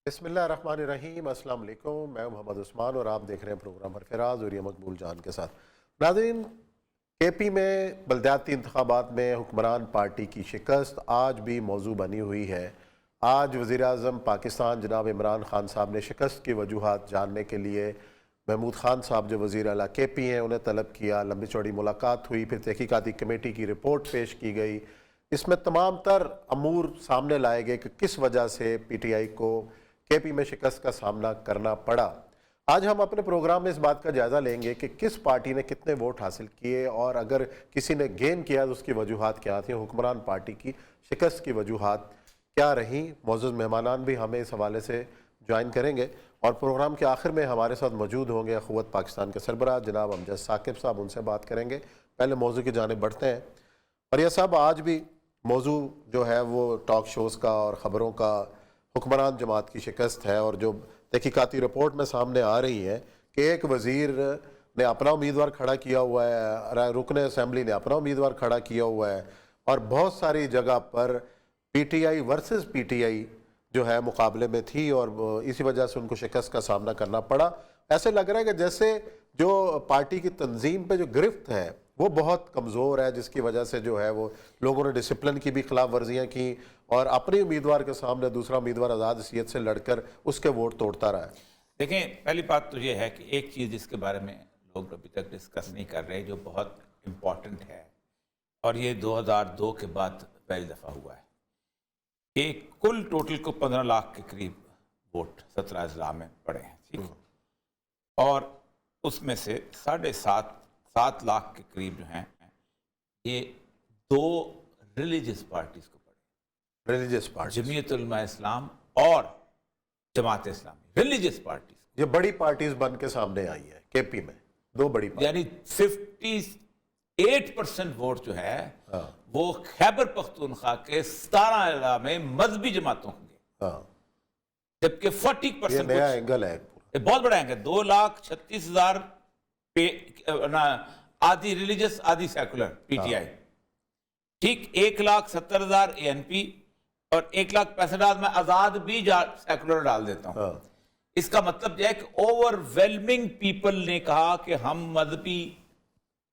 بسم اللہ الرحمن الرحیم۔ السلام علیکم، میں محمد عثمان اور آپ دیکھ رہے ہیں پروگرام برفراز اور یہ مقبول جان کے ساتھ۔ ناظرین، کے پی میں بلدیاتی انتخابات میں حکمران پارٹی کی شکست آج بھی موضوع بنی ہوئی ہے۔ آج وزیر اعظم پاکستان جناب عمران خان صاحب نے شکست کی وجوہات جاننے کے لیے محمود خان صاحب جو وزیر اعلیٰ کے پی ہیں انہیں طلب کیا، لمبی چوڑی ملاقات ہوئی، پھر تحقیقاتی کمیٹی کی رپورٹ پیش کی گئی۔ اس میں تمام تر امور سامنے لائے گئے کہ کس وجہ سے پی ٹی آئی کو کے پی میں شکست کا سامنا کرنا پڑا۔ آج ہم اپنے پروگرام میں اس بات کا جائزہ لیں گے کہ کس پارٹی نے کتنے ووٹ حاصل کیے، اور اگر کسی نے گین کیا تو اس کی وجوہات کیا تھیں، حکمران پارٹی کی شکست کی وجوہات کیا رہیں۔ معزز مہمانان بھی ہمیں اس حوالے سے جوائن کریں گے، اور پروگرام کے آخر میں ہمارے ساتھ موجود ہوں گے اخوت پاکستان کے سربراہ جناب امجد ثاقب صاحب، ان سے بات کریں گے۔ پہلے موضوع کی جانب بڑھتے ہیں۔ فریہ صاحب، آج بھی موضوع جو ہے وہ ٹاک شوز کا اور خبروں کا حکمران جماعت کی شکست ہے، اور جو تحقیقاتی رپورٹ میں سامنے آ رہی ہے کہ ایک وزیر نے اپنا امیدوار کھڑا کیا ہوا ہے، رکن اسمبلی نے اپنا امیدوار کھڑا کیا ہوا ہے، اور بہت ساری جگہ پر پی ٹی آئی ورسز پی ٹی آئی جو ہے مقابلے میں تھی، اور اسی وجہ سے ان کو شکست کا سامنا کرنا پڑا۔ ایسے لگ رہا ہے کہ جیسے جو پارٹی کی تنظیم پہ جو گرفت ہے وہ بہت کمزور ہے، جس کی وجہ سے جو ہے وہ لوگوں نے ڈسپلن کی بھی خلاف ورزیاں کی، اور اپنے امیدوار کے سامنے دوسرا امیدوار آزاد حیثیت سے لڑ کر اس کے ووٹ توڑتا رہا ہے۔ دیکھیں، پہلی بات تو یہ ہے کہ ایک چیز جس کے بارے میں لوگ ابھی تک ڈسکس نہیں کر رہے، جو بہت امپورٹنٹ ہے، اور یہ 2002 کے بعد پہلی دفعہ ہوا ہے کہ کل ٹوٹل کو 15 لاکھ کے قریب ووٹ 17 اضلاع میں پڑے ہیں، ٹھیک، اور اس میں سے 7.5 لاکھ کے قریب جو ہیں یہ دو ریلیجس پارٹیز کو پڑے، ریلیجس پارٹی، جمعیت علماء اسلام اور جماعت اسلامی، ریلیجس پارٹیز، یہ بڑی پارٹیز بن کے سامنے آئی ہے کے پی میں، دو بڑی پارٹیز، یعنی 58% ووٹ جو ہے وہ خیبر پختونخوا کے 17 اضلاع میں مذہبی جماعتوں ہوں گے، جبکہ یہ 40% نیا اینگل ہے۔ یہ بہت بڑا ہے، 2,36,000 آدھی ریلیجس آدھی سیکولر پی ٹی آئی، ٹھیک، 1,70,000 اے این پی، اور 1,65,000 میں آزاد بھی سیکولر ڈال دیتا ہوں۔ اس کا مطلب یہ ہے کہ اوور ویلمنگ پیپل نے کہا کہ ہم مذہبی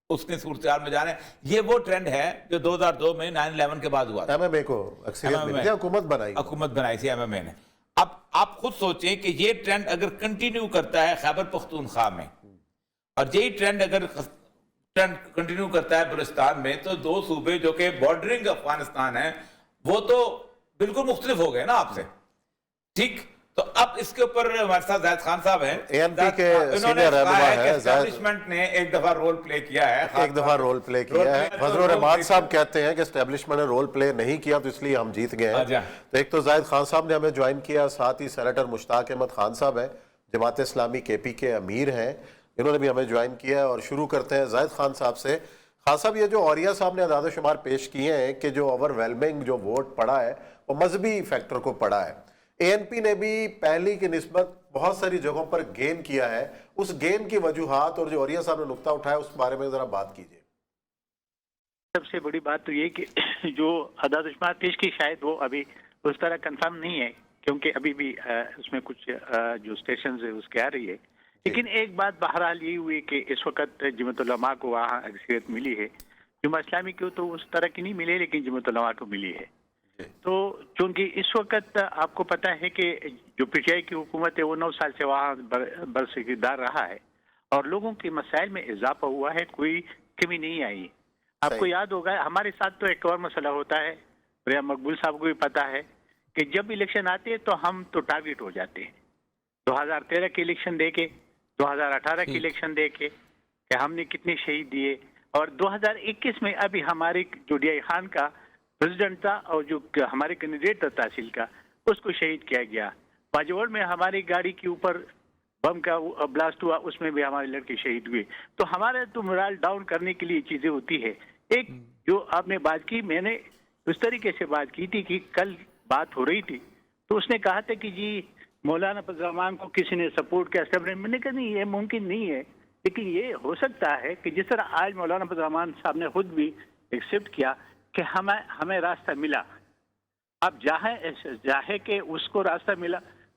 اس نے صورتحال میں جا رہے ہیں۔ یہ وہ ٹرینڈ ہے جو 2002 میں 9/11 کے بعد ہوا تھا، ایم ایم اے کو اکثریت ملی تھی، حکومت بنائی تھی ایم ایم اے نے۔ اب آپ خود سوچیں کہ یہ ٹرینڈ اگر کنٹینیو کرتا ہے خیبر پختونخوا میں، اور یہی ٹرینڈ اگر کنٹینیو کرتا ہے بلوچستان میں، تو دو صوبے جو کہ بارڈرنگ افغانستان ہیں وہ تو بالکل مختلف ہو گئے نا آپ سے، ٹھیک۔ تو اب اس کے اوپر ہمارے ساتھ زاہد خان صاحب ہیں، اے این پی کے سینئر رہنما ہیں۔ اسٹیبلشمنٹ نے ایک دفعہ رول پلے کیا ہے، ایک دفعہ رول پلے کیا ہے۔ فضل الرحمان صاحب کہتے ہیں کہ اسٹیبلشمنٹ نے رول پلے نہیں کیا تو اس لیے ہم جیت گئے ہیں۔ تو ایک تو زاہد خان صاحب نے ہمیں جوائن کیا، ساتھ ہی سینیٹر مشتاق احمد خان صاحب ہیں، جماعت اسلامی کے پی کے امیر ہیں، انہوں نے بھی ہمیں جوائن کیا ہے۔ اور شروع کرتے ہیں زاہد خان صاحب سے۔ خان صاحب، یہ جو اوریہ صاحب نے اعداد و شمار پیش کیے ہیں کہ جو اوور ویلمنگ جو ووٹ پڑا ہے وہ مذہبی فیکٹر کو پڑا ہے، اے این پی نے بھی پہلی کی نسبت بہت ساری جگہوں پر گین کیا ہے، اس گین کی وجوہات اور جو اوریہ صاحب نے نقطہ اٹھایا اس بارے میں ذرا بات کیجیے۔ سب سے بڑی بات تو یہ کہ جو اعداد و شمار پیش کی شاید وہ ابھی اس طرح کنفرم نہیں ہے، کیونکہ ابھی بھی اس میں کچھ جو اسٹیشنز ہے اس کے آ رہی ہے، لیکن ایک بات بہرحال یہ ہوئی کہ اس وقت جمعیت علماء کو وہاں اکثریت ملی ہے، جماعت اسلامی کو تو اس طرح کی نہیں ملی لیکن جمعیت علماء کو ملی ہے۔ تو چونکہ اس وقت آپ کو پتہ ہے کہ جو پی ٹی آئی کی حکومت ہے وہ 9 سال سے وہاں برسکردار رہا ہے، اور لوگوں کے مسائل میں اضافہ ہوا ہے، کوئی کمی نہیں آئی۔ آپ کو یاد ہوگا ہمارے ساتھ تو ایک اور مسئلہ ہوتا ہے، ریا مقبول صاحب کو بھی پتہ ہے کہ جب الیکشن آتے ہیں تو ہم تو ٹارگٹ ہو جاتے ہیں، 2013 کے الیکشن دے کے، 2018 کے الیکشن دے کے کہ ہم نے کتنے شہید دیے، اور 2021 میں ابھی ہمارے جو ڈی آئی خان کا پریزیڈنٹ تھا اور جو ہمارے کینڈیڈیٹ تھا تحصیل کا، اس کو شہید کیا گیا۔ باجوڑ میں ہماری گاڑی کے اوپر بم کا بلاسٹ ہوا، اس میں بھی ہمارے لڑکے شہید ہوئے۔ تو ہمارے تو morale ڈاؤن کرنے کے لیے چیزیں ہوتی ہے۔ ایک جو آپ نے بات کی، میں نے اس طریقے سے بات کی تھی کہ کل بات ہو رہی تھی تو اس نے کہا تھا کہ جی مولانا فضل الرحمان کو کسی نے سپورٹ کیا، میں نے کہا نہیں، یہ ممکن نہیں ہے، لیکن یہ ہو سکتا ہے کہ جس طرح آج مولانا فضل الرحمان صاحب نے خود بھی ایکسیپٹ کیا کہ ہمیں راستہ ملا، اب جاہے کہ اس کو راستہ ملا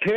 6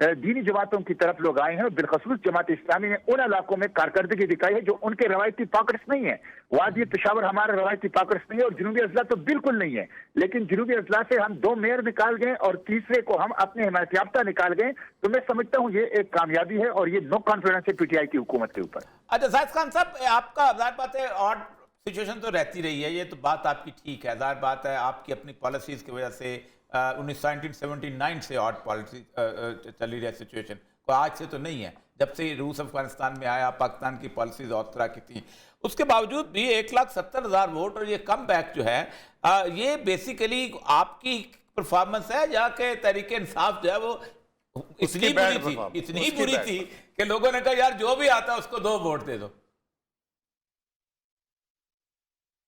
دینی جماعتوں کی طرف لوگ آئے ہیں اور بالخصوص جماعت اسلامی نے ان علاقوں میں کارکردگی دکھائی ہے جو ان کے روایتی پاکٹس نہیں ہیں. وادی پشاور ہمارے روایتی پاکٹس نہیں ہے اور جنوبی اضلاع تو بالکل نہیں ہے. لیکن جنوبی اضلاع سے ہم 2 میئر نکال گئے اور تیسرے کو ہم اپنے حمایت یافتہ نکال گئے. تو میں سمجھتا ہوں یہ ایک کامیابی ہے اور یہ نو کانفیڈنس ہے پی ٹی آئی کی حکومت کے اوپر. اچھا زاہد خان صاحب، آپ کا ظاہر بات ہے اور سچویشن تو رہتی رہی ہے، یہ تو بات آپ کی ٹھیک ہے، ظاہر بات ہے آپ کی اپنی پالیسیز کی وجہ سے 1979 سے آٹ پالیسی چلی رہی سچویشن، کوئی آج سے تو نہیں ہے. جب سے روس افغانستان میں آیا پاکستان کی پالیسیز اور طرح کی تھیں، اس کے باوجود بھی 1,70,000 ووٹ اور یہ کم بیک جو ہے یہ بیسیکلی آپ کی پرفارمنس ہے یا کہ تحریک انصاف جو ہے وہ اتنی بری تھی کہ لوگوں نے کہا یار جو بھی آتا ہے اس کو 2 ووٹ دے دو؟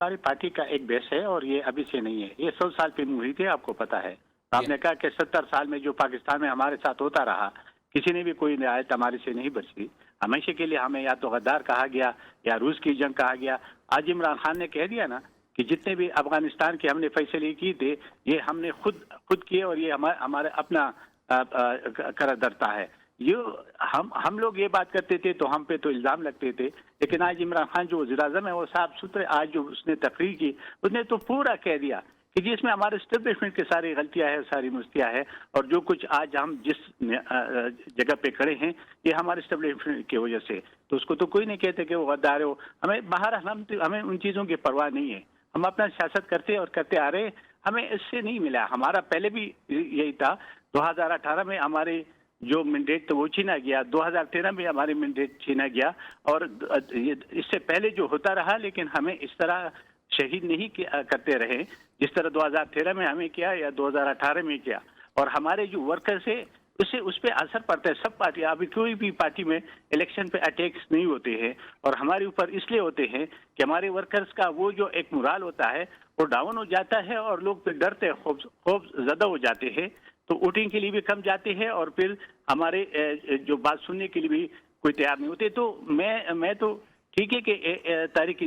ہماری پارٹی کا ایک بیس ہے اور یہ ابھی سے نہیں ہے، یہ 100 سال پہ ہوئی تھی، آپ کو پتا ہے. آپ نے کہا کہ 70 سال میں جو پاکستان میں ہمارے ساتھ ہوتا رہا، کسی نے بھی کوئی رعایت ہمارے سے نہیں بچی. ہمیشہ کے لیے ہمیں یا تو غدار کہا گیا یا روس کی جنگ کہا گیا. آج عمران خان نے کہہ دیا نا کہ جتنے بھی افغانستان کے ہم نے فیصلے کیے تھے یہ ہم نے خود کیے اور یہ ہمارے اپنا کر درتا ہے. یہ ہم لوگ یہ بات کرتے تھے تو ہم پہ تو الزام لگتے تھے، لیکن آج عمران خان جو وزیر اعظم ہے وہ صاف ستھرے آج جو اس نے تقریر کی اس نے تو پورا کہہ دیا کہ جس میں ہمارے اسٹیبلشمنٹ کی ساری غلطیاں ہیں، ساری مستیاں ہیں، اور جو کچھ آج ہم جس جگہ پہ کھڑے ہیں یہ ہمارے اسٹیبلشمنٹ کی وجہ سے. تو اس کو تو کوئی نہیں کہتے کہ وہ غدار ہو. ہمیں ان چیزوں کی پرواہ نہیں ہے. ہم اپنا سیاست کرتے اور کرتے آ رہے، ہمیں اس سے نہیں ملا. ہمارا پہلے بھی یہی تھا. 2018 میں ہمارے جو مینڈیٹ تو وہ چھینا گیا، 2013 میں ہمارے مینڈیٹ چھینا گیا، اور اس سے پہلے جو ہوتا رہا، لیکن ہمیں اس طرح شہید نہیں کرتے رہے جس طرح 2013 میں ہمیں کیا یا 2018 میں کیا. اور ہمارے جو ورکرز ہیں اس پہ اثر پڑتا ہے. سب پارٹیاں، ابھی کوئی بھی پارٹی میں الیکشن پہ اٹیکس نہیں ہوتے ہیں اور ہمارے اوپر اس لیے ہوتے ہیں کہ ہمارے ورکرز کا وہ جو ایک مورال ہوتا ہے وہ ڈاؤن ہو جاتا ہے اور لوگ پہ ڈرتے خوف زدہ ہو جاتے ہیں. تو ووٹنگ کے لیے بھی کم جاتے ہیں اور پھر ہمارے جو بات سننے کے لیے بھی کوئی تیار نہیں ہوتے. تو میں تو ٹھیک ہے کہ تحریک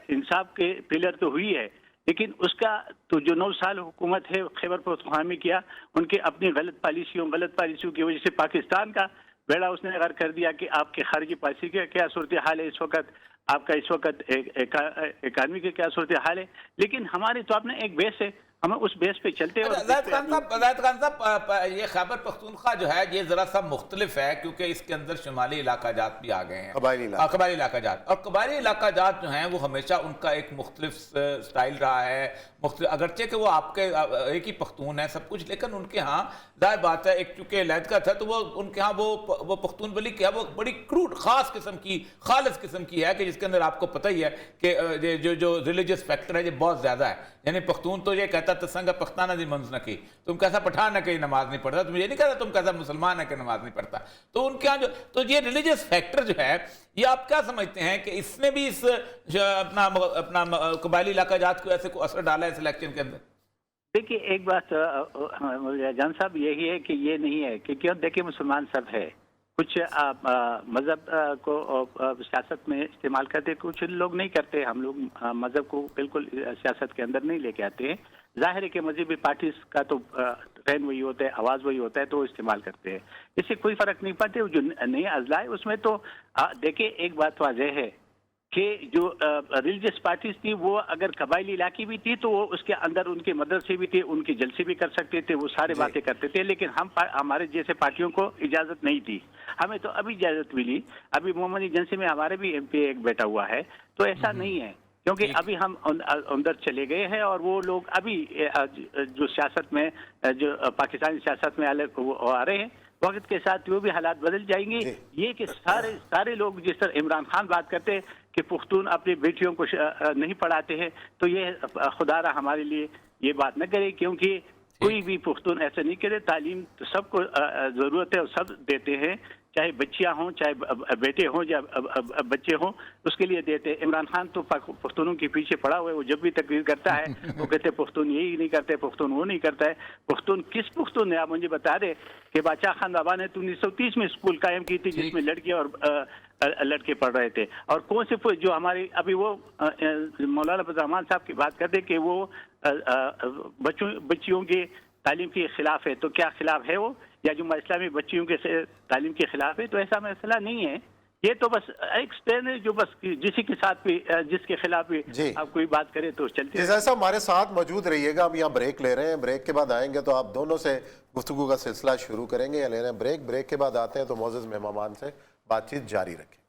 انصاف کے پلر تو ہوئی ہے، لیکن اس کا تو جو 9 سال حکومت ہے خیبر پختونخوا میں کیا، ان کے اپنی غلط پالیسیوں کی وجہ سے پاکستان کا بیڑا اس نے غرق کر دیا. کہ آپ کے خارجی پالیسی کا کیا صورتحال ہے اس وقت، آپ کا اس وقت اکانومی کا کیا صورتحال ہے. لیکن ہمارے تو اپنے ایک بیس ہے، ہمیں اس بیس پہ چلتے ہیں. زاہد خان صاحب یہ خیبر پختونخوا جو ہے یہ ذرا سا مختلف ہے کیونکہ اس کے اندر شمالی علاقہ جات بھی آ گئے ہیں، قبائلی علاقہ جات. اور قبائلی علاقہ جات جو ہیں وہ ہمیشہ ان کا ایک مختلف سٹائل رہا ہے، اگرچہ کہ وہ آپ کے ایک ہی پختون ہیں سب کچھ، لیکن ان کے ہاں ظاہر بات ہے ایک چونکہ لہد کا تھا تو وہ ان کے ہاں وہ پختون بلی کیا وہ بڑی کروڈ خاص قسم کی خالص قسم کی ہے کہ جس کے اندر آپ کو پتہ ہی ہے کہ جو ریلیجس فیکٹر ہے یہ بہت زیادہ ہے. یعنی پختون تو یہ کہتا تسنگا پختانہ دی منز نہ کی، تم کیسا پٹھان ہے کہ نماز نہیں پڑھتا، تم یہ نہیں کہتا تم کیسا مسلمان ہے کہ نماز نہیں پڑھتا. تو ان کے ہاں تو یہ ریلیجس فیکٹر جو ہے یہ آپ کیا سمجھتے ہیں کہ اس نے بھی اس اپنا قبائلی علاقہ جات کو ایسے کو اثر ڈالا ہے اس الیکشن کے اندر؟ دیکھیے ایک بات جان صاحب یہی ہے کہ یہ نہیں ہے کہ کیوں، دیکھیے مسلمان سب ہے، کچھ مذہب کو سیاست میں استعمال کرتے، کچھ لوگ نہیں کرتے. ہم لوگ مذہب کو بالکل سیاست کے اندر نہیں لے کے آتے ہیں. ظاہر ہے کہ مذہبی پارٹیز کا تو ٹرین وہی ہوتا ہے، آواز وہی ہوتا ہے تو وہ استعمال کرتے ہیں. اس سے کوئی فرق نہیں پڑتا. جو نئے اضلاع ہے اس میں تو دیکھیں ایک بات واضح ہے کہ جو ریلیجس پارٹیز تھی وہ اگر قبائلی علاقے بھی تھی تو وہ اس کے اندر ان کے مدرسے بھی تھے، ان کے جلسے بھی کر سکتے تھے، وہ سارے باتیں کرتے تھے. لیکن ہمارے جیسے پارٹیوں کو اجازت نہیں تھی. ہمیں تو ابھی اجازت ملی. ابھی محمد ایجنسی میں ہمارے بھی ایم پی ایک بیٹا ہوا ہے. تو ایسا نہیں ہے کیونکہ ابھی ہم اندر چلے گئے ہیں اور وہ لوگ ابھی جو سیاست میں جو پاکستانی سیاست میں آ رہے ہیں، وقت کے ساتھ وہ بھی حالات بدل جائیں گے. یہ کہ سارے لوگ جس طرح عمران خان بات کرتے ہیں کہ پختون اپنی بیٹیوں کو نہیں پڑھاتے ہیں، تو یہ خدا را ہمارے لیے یہ بات نہ کرے، کیونکہ کوئی بھی پختون ایسا نہیں کرے. تعلیم تو سب کو ضرورت ہے اور سب دیتے ہیں، چاہے بچیاں ہوں چاہے بیٹے ہوں یا بچے ہوں، اس کے لیے دیتے. عمران خان تو پختونوں کے پیچھے پڑا ہوا ہے. وہ جب بھی تقریر کرتا ہے وہ کہتے پختون یہی نہیں کرتے، پختون وہ نہیں کرتا ہے. پختون کس پختون نے؟ آپ مجھے بتا دیں کہ بادشاہ خان بابا نے 1930 میں اسکول قائم کی تھی جس میں لڑکیاں اور لڑکے پڑھ رہے تھے. اور کون سے جو ہماری ابھی وہ مولانا عبدالرحمان صاحب کی بات کرتے کہ وہ بچیوں کے تعلیم کے خلاف ہے. تو کیا خلاف ہے وہ یا جمعہ اسلامی بچیوں کے تعلیم کے خلاف ہے، تو ایسا مسئلہ نہیں ہے. یہ تو بس ایک سٹینڈ ہے جو بس کسی کے ساتھ بھی جس کے خلاف بھی آپ کوئی بات کرے تو چلتے ہیں. جیسا ہمارے ساتھ موجود رہیے گا. ہم یہاں بریک لے رہے ہیں. بریک کے بعد آئیں گے تو آپ دونوں سے گفتگو کا سلسلہ شروع کریں گے یا لے رہے ہیں بریک کے بعد آتے ہیں تو معزز مہمان سے بات چیت جاری رکھیں.